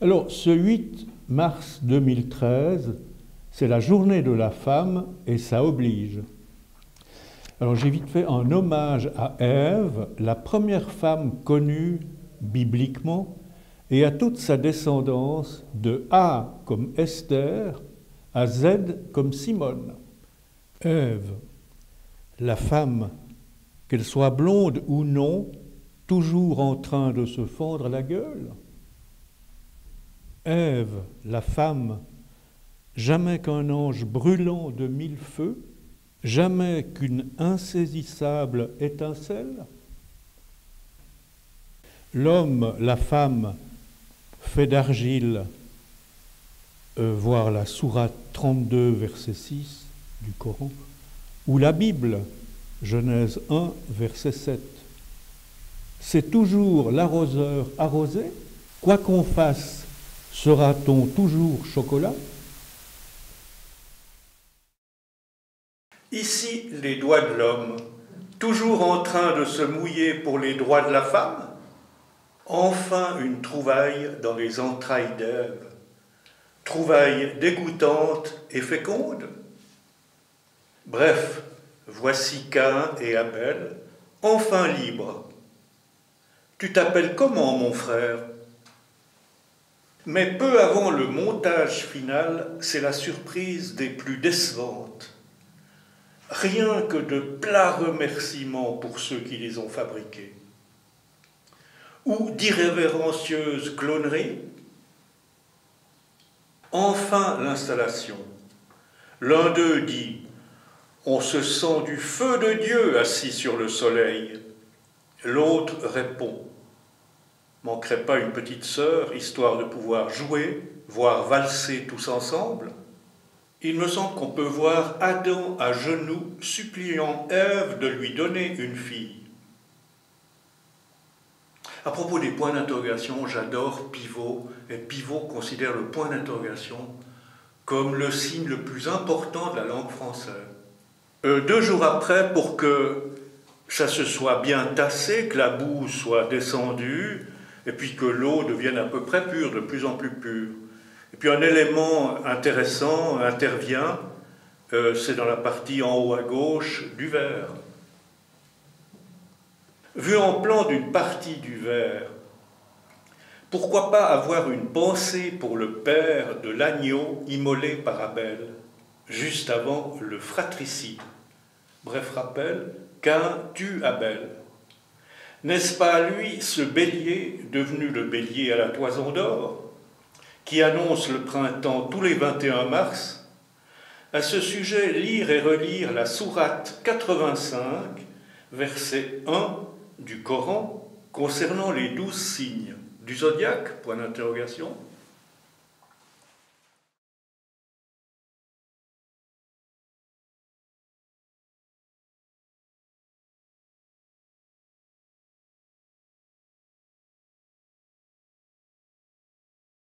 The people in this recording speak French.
Alors, ce 8 mars 2013, c'est la journée de la femme et ça oblige. Alors, j'ai vite fait un hommage à Ève, la première femme connue bibliquement, et à toute sa descendance de A comme Esther à Z comme Simone. Ève, la femme, qu'elle soit blonde ou non, toujours en train de se fendre la gueule. Ève, la femme, jamais qu'un ange brûlant de 1000 feux, jamais qu'une insaisissable étincelle. L'homme, la femme, fait d'argile, voir la sourate 32, verset 6 du Coran, ou la Bible, Genèse 1, verset 7. C'est toujours l'arroseur arrosé, quoi qu'on fasse, sera-t-on toujours chocolat? Ici, les doigts de l'homme, toujours en train de se mouiller pour les droits de la femme. Enfin une trouvaille dans les entrailles d'Ève, trouvaille dégoûtante et féconde. Bref, voici Caïn et Abel, enfin libres. Tu t'appelles comment, mon frère? Mais peu avant le montage final, c'est la surprise des plus décevantes. Rien que de plats remerciements pour ceux qui les ont fabriqués. Ou d'irrévérencieuses cloneries. Enfin l'installation. L'un d'eux dit « On se sent du feu de Dieu assis sur le soleil ». L'autre répond « Manquerait pas une petite sœur, histoire de pouvoir jouer, voire valser tous ensemble ?» Il me semble qu'on peut voir Adam à genoux suppliant Ève de lui donner une fille. À propos des points d'interrogation, j'adore Pivot, et Pivot considère le point d'interrogation comme le signe le plus important de la langue française. 2 jours après, pour que ça se soit bien tassé, que la boue soit descendue, et puis que l'eau devienne à peu près pure, de plus en plus pure. Et puis un élément intéressant intervient, c'est dans la partie en haut à gauche du verre. Vu en plan d'une partie du verre, pourquoi pas avoir une pensée pour le père de l'agneau immolé par Abel, juste avant le fratricide. Bref rappel, Caïn tue Abel. N'est-ce pas à lui ce bélier, devenu le bélier à la toison d'or, qui annonce le printemps tous les 21 mars? À ce sujet, lire et relire la sourate 85, verset 1 du Coran, concernant les 12 signes du zodiaque, point d'interrogation,